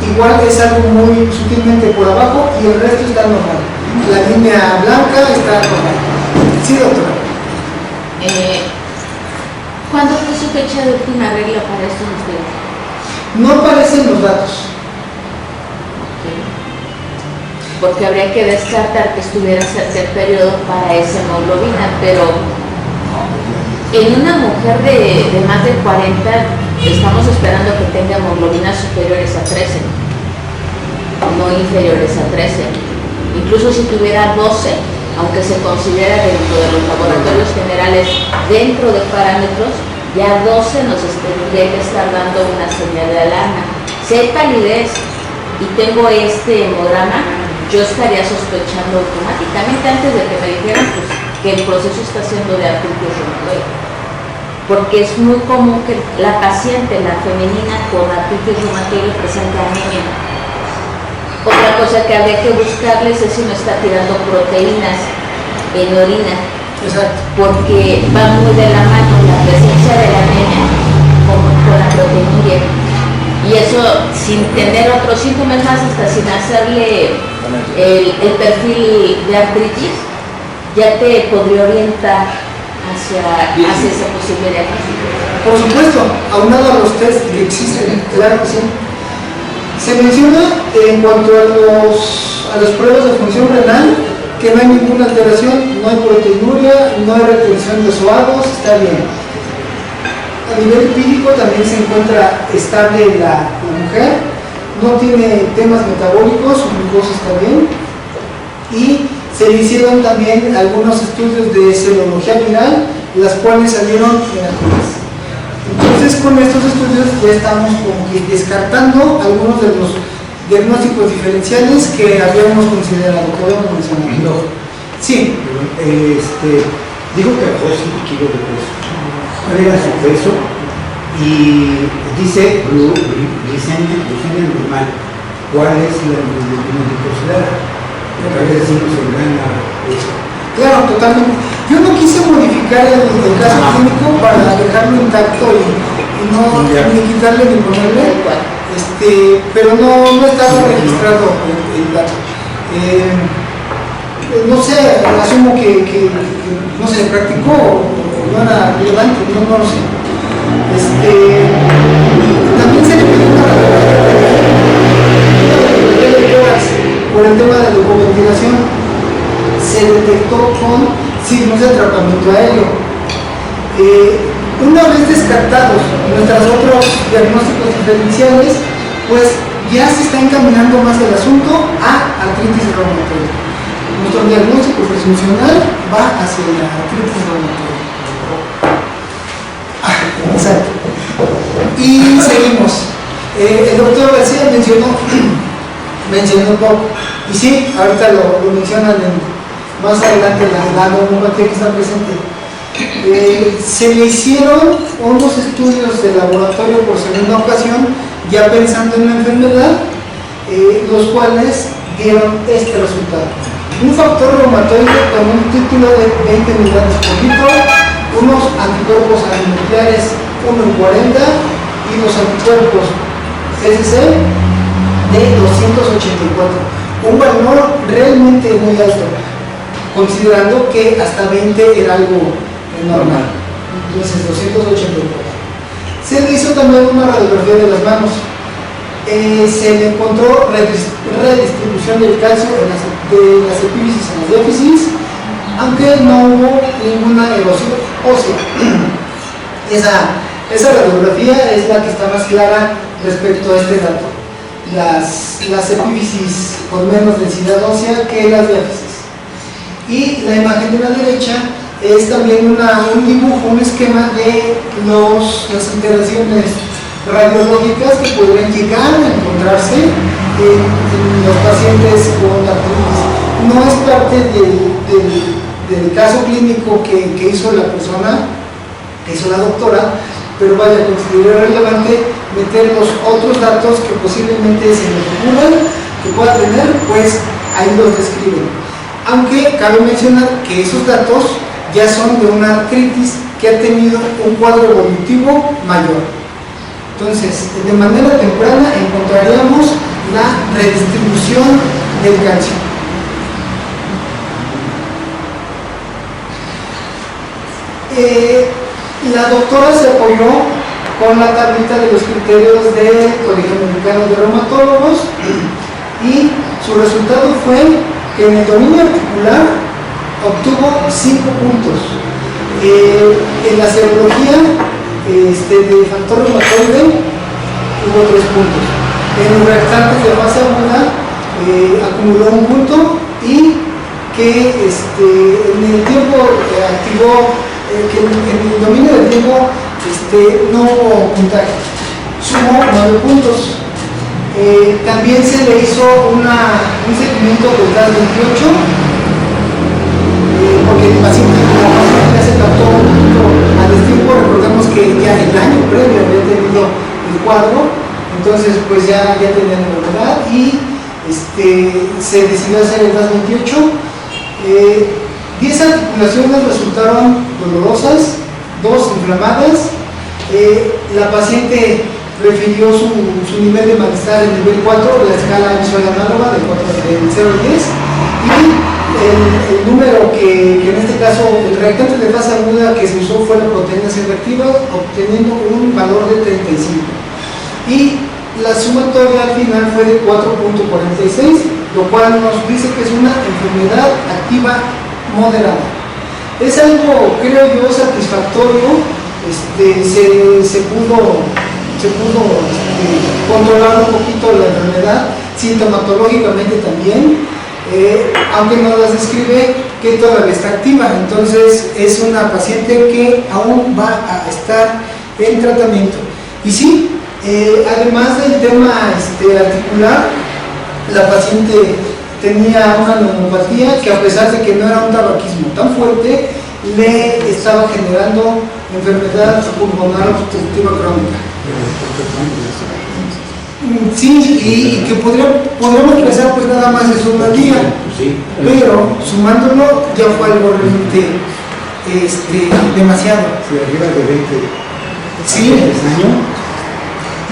igual es algo muy sutilmente por abajo y el resto está normal. La línea blanca está normal. Sí, doctora. ¿Cuándo fue su fecha de última regla para estos estudios? No aparecen los datos. Porque habría que descartar que estuviera cerca el periodo para esa hemoglobina, pero en una mujer de más de 40 estamos esperando que tenga hemoglobinas superiores a 13, no inferiores a 13. Incluso si tuviera 12, aunque se considera dentro de los laboratorios generales dentro de parámetros, ya 12 nos tendría que estar dando una señal de alarma. Si hay palidez y tengo este hemograma, yo estaría sospechando automáticamente antes de que me dijeran pues, que el proceso está siendo de artritis reumatoide, porque es muy común que la paciente, la femenina con artritis reumatoide, presente anemia. Otra cosa que habría que buscarles es si no está tirando proteínas en orina. Exacto. Porque va muy de la mano la presencia de la anemia con la proteinuria. Y eso sin tener otros síntomas más, hasta sin hacerle el perfil de artritis, ya te podría orientar hacia ese posible diagnóstico. Por supuesto, aunado a los test que existen, claro que sí. Se menciona en cuanto a las pruebas de función renal que no hay ninguna alteración, no hay proteinuria, no hay retención de SOADOS, está bien. A nivel empírico también se encuentra estable la mujer, no tiene temas metabólicos, su glucosa está bien, y se le hicieron también algunos estudios de serología viral, las cuales salieron negativas. Entonces, con estos estudios ya estamos como que descartando algunos de los diagnósticos diferenciales que habíamos considerado, que habíamos mencionado. No. Sí. Digo que bajó 5 kilos de peso. ¿Cuál era su peso? y dice glicemia normal. ¿Cuál es la glucosidad? Porque a veces sí nos engaña eso. Claro, totalmente. Yo no quise modificar el caso clínico para dejarlo intacto y no ni quitarle ni ponerle, pero no estaba registrado el dato. No sé, asumo que no se practicó o no era relevante, no lo sé. También se le pidió una radiografía por el tema de la hipoventilación. Se detectó con signos de atrapamiento aéreo. Una vez descartados nuestros otros diagnósticos diferenciales, pues ya se está encaminando más el asunto a artritis reumatoide. Nuestro diagnóstico presuncional va hacia la artritis reumatoide. Exacto. Y seguimos. El doctor García mencionó un poco, y sí, ahorita lo mencionan más adelante la homeopatía que está presente. Se le hicieron unos estudios de laboratorio por segunda ocasión, ya pensando en la enfermedad, los cuales dieron este resultado. Un factor reumatoide con un título de 20 unidades por litro, unos anticuerpos antinucleares 1 en 40 y los anticuerpos SC de 284. Un valor realmente muy alto, considerando que hasta 20 era algo normal. Entonces 284. Se le hizo también una radiografía de las manos. Se le encontró redistribución del calcio de las epífisis en los déficits, aunque no hubo ninguna erosión ósea. Esa radiografía es la que está más clara respecto a este dato. Las epífisis con menos densidad ósea que las diáfisis. Y la imagen de la derecha es también un dibujo, un esquema de las interacciones radiológicas que podrían llegar a encontrarse en los pacientes con artritis. No es parte del caso clínico que hizo la persona, que hizo la doctora, pero vaya, considero relevante meter los otros datos que posiblemente se nos ocurran, que pueda tener, pues ahí los describen. Aunque cabe mencionar que esos datos ya son de una artritis que ha tenido un cuadro evolutivo mayor. Entonces, de manera temprana encontraríamos la redistribución del calcio. La doctora se apoyó con la tablita de los criterios del Colegio Mexicano de Reumatólogos y su resultado fue que en el dominio articular obtuvo 5 puntos. En la serología de factor reumatoide hubo 3 puntos. En los reactantes de fase aguda acumuló 1 punto y que en el tiempo activó, que en el dominio del tiempo no hubo puntaje. Sumó 9 puntos. También se le hizo un seguimiento del DAS 28, porque el paciente ya se captó un poquito a destiempo. Recordemos que ya el año previo había tenido el cuadro, entonces pues ya tenía la enfermedad y se decidió hacer el DAS 28. 10 articulaciones resultaron dolorosas, 2 inflamadas. La paciente refirió su nivel de malestar en nivel 4 de la escala visual análoga de 0 a 10, y el número que en este caso, el reactante de fase aguda que se usó fue la proteína C reactiva, obteniendo un valor de 35, y la sumatoria al final fue de 4.46, lo cual nos dice que es una enfermedad activa moderada. Es algo, creo yo, satisfactorio. Se pudo controlar un poquito la enfermedad, sintomatológicamente también, aunque no las describe que todavía está activa. Entonces es una paciente que aún va a estar en tratamiento. Y sí, además del tema articular, la paciente tenía una neumopatía que, a pesar de que no era un tabaquismo tan fuerte, le estaba generando enfermedad pulmonar obstructiva crónica. Sí, y que podríamos pensar pues nada más es una día, pero sumándolo ya fue algo realmente demasiado. Si arriba de 20 Sí. años.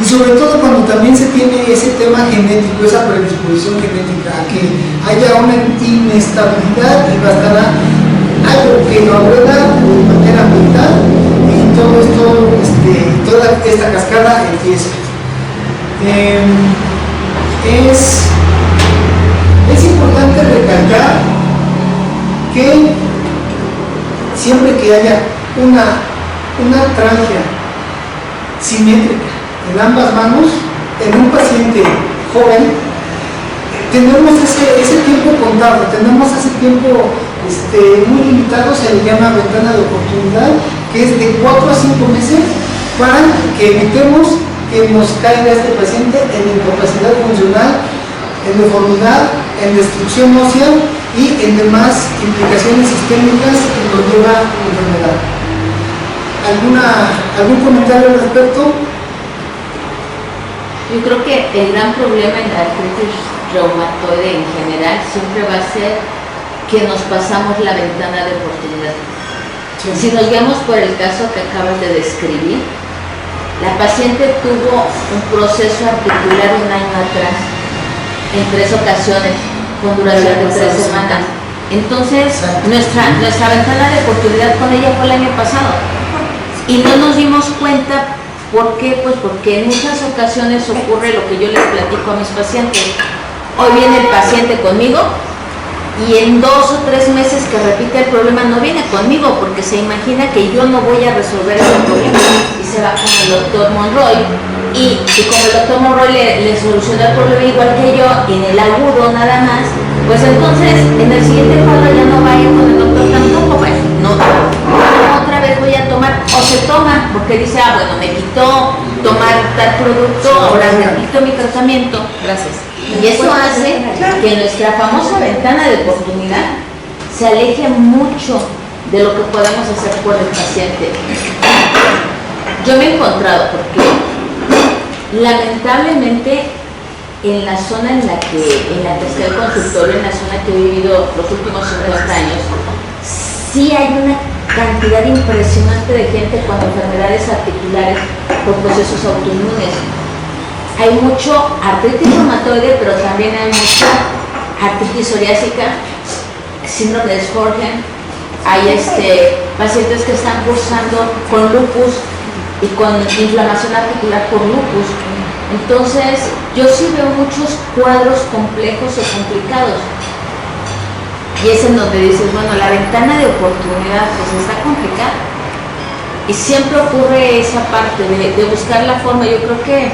Y sobre todo cuando también se tiene ese tema genético, esa predisposición genética, a que haya una inestabilidad y bastará algo que lo agrega de manera mental y todo esto, toda esta cascada empieza. Es importante recalcar que siempre que haya una tránsfera simétrica en ambas manos, en un paciente joven, tenemos ese tiempo contado, tenemos ese tiempo muy limitado, se le llama ventana de oportunidad, que es de 4 a 5 meses, para que evitemos que nos caiga este paciente en incapacidad funcional, en deformidad, en destrucción ósea y en demás implicaciones sistémicas que nos lleva a la enfermedad. ¿Algún comentario al respecto? Yo creo que el gran problema en la artritis reumatoide en general siempre va a ser que nos pasamos la ventana de oportunidad. Sí. Si nos guiamos por el caso que acabas de describir, la paciente tuvo un proceso articular un año atrás, en 3 ocasiones, con duración de 3 semanas. Entonces, nuestra ventana de oportunidad con ella fue el año pasado. Y no nos dimos cuenta. ¿Por qué? Pues porque en muchas ocasiones ocurre lo que yo les platico a mis pacientes. Hoy viene el paciente conmigo y en 2 o 3 meses que repite el problema no viene conmigo porque se imagina que yo no voy a resolver ese problema y se va con el doctor Monroy y como el doctor Monroy le solucionó el problema igual que yo y en el agudo nada más, pues entonces en el siguiente cuadro ya no va a ir con el doctor tampoco, pues no otra vez voy a tomar, o se toma, porque dice, bueno, me quitó tomar tal producto, ahora me quito mi tratamiento, gracias. Y eso hace que nuestra famosa ventana de oportunidad se aleje mucho de lo que podemos hacer por el paciente. Yo me he encontrado, porque lamentablemente en la zona en la que está el consultorio, en la zona que he vivido los últimos 50 años, sí hay una cantidad impresionante de gente con enfermedades articulares por procesos autoinmunes. Hay mucho artritis reumatoide, pero también hay mucha artritis psoriásica, síndrome de Sjögren, hay pacientes que están cursando con lupus y con inflamación articular por lupus. Entonces, yo sí veo muchos cuadros complejos o complicados. Y es en donde dices, bueno, la ventana de oportunidad pues está complicada. Y siempre ocurre esa parte de buscar la forma. Yo creo que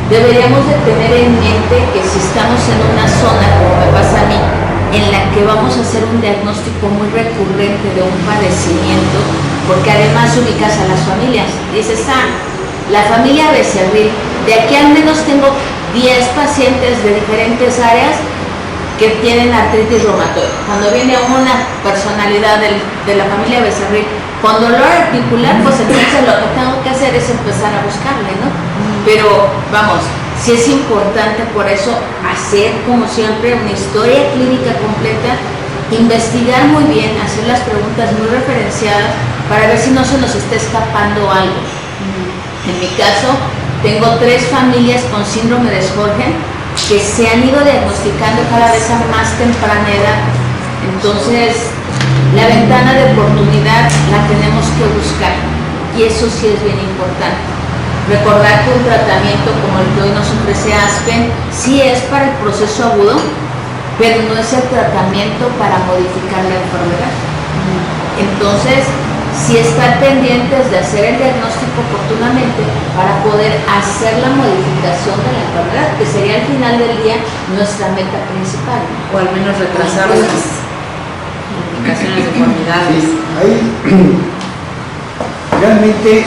deberíamos de tener en mente que si estamos en una zona, como me pasa a mí, en la que vamos a hacer un diagnóstico muy recurrente de un padecimiento, porque además ubicas a las familias. Dices, la familia Becerril, de aquí al menos tengo 10 pacientes de diferentes áreas que tienen artritis reumatoide. Cuando viene una personalidad de la familia Becerril con dolor articular, pues entonces lo que tengo que hacer es empezar a buscarle, ¿no? Pero vamos, sí es importante por eso hacer, como siempre, una historia clínica completa, investigar muy bien, hacer las preguntas muy referenciadas para ver si no se nos está escapando algo. En mi caso, tengo 3 familias con síndrome de Sjögren que se han ido diagnosticando cada vez a más temprana edad. Entonces, la ventana de oportunidad la tenemos que buscar y eso sí es bien importante. Recordar que un tratamiento como el que hoy nos ofrece Aspen sí es para el proceso agudo, pero no es el tratamiento para modificar la enfermedad. Entonces, sí estar pendientes de hacer el diagnóstico oportunamente para poder hacer la modificación de la enfermedad, que sería al final del día nuestra meta principal. O al menos retrasar las indicaciones de deformidades. Sí, ahí realmente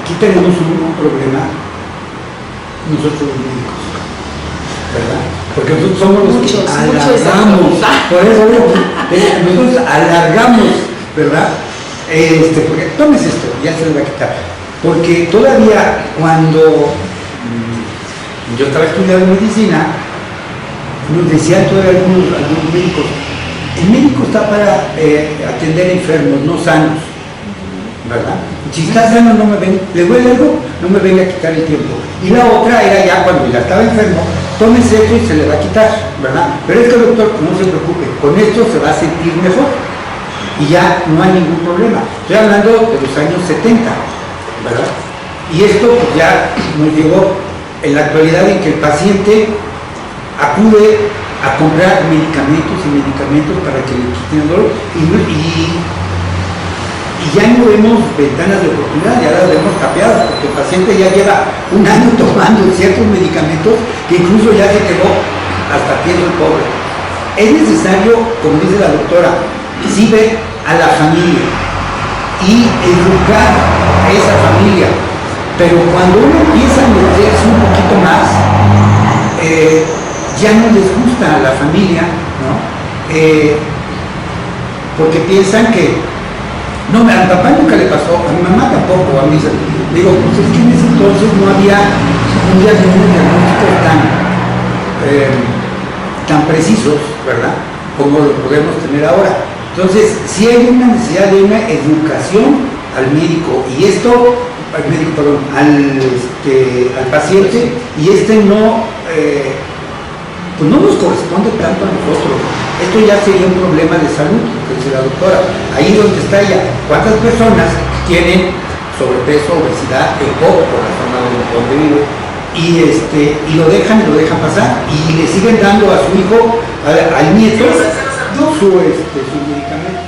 aquí tenemos un problema nosotros los médicos, ¿verdad? Porque nosotros somos los que alargamos, por eso nosotros alargamos, ¿verdad? porque tomes esto, ya se lo va a quitar. Porque todavía cuando yo estaba estudiando medicina, nos decían todavía algunos médicos, el médico está para atender enfermos, no sanos, ¿verdad? Si está sano no me ven, le duele algo, no me venga a quitar el tiempo. Y la otra era ya cuando ya estaba enfermo, tómese esto y se le va a quitar, ¿verdad? Pero es que doctor, no se preocupe, con esto se va a sentir mejor y ya no hay ningún problema. Estoy hablando de los años 70, ¿verdad? Y esto pues, ya nos llegó en la actualidad en que el paciente acude a comprar medicamentos para que le quiten el dolor y ya no vemos ventanas de oportunidad, ya las vemos capeadas, porque el paciente ya lleva un año tomando ciertos medicamentos que incluso ya se quedó hasta tieso el pobre. Es necesario, como dice la doctora, sí ver a la familia y educar a esa familia, pero cuando uno empieza a meterse un poquito más, ya no les gusta a la familia, ¿no? Porque piensan que no, a mi papá nunca le pasó, a mi mamá tampoco, a mí digo, pues es que en ese entonces no había un diagnóstico tan precisos, ¿verdad? Como lo podemos tener ahora. Entonces, sí hay una necesidad de una educación al médico, y esto, al médico, perdón, al paciente, y no, pues no nos corresponde tanto a nosotros. Esto ya sería un problema de salud, que dice la doctora. Ahí donde está ella, ¿cuántas personas tienen sobrepeso, obesidad, EPOC, por la zona donde vive? Y lo dejan pasar, y le siguen dando a su hijo, al nieto, sus medicamentos.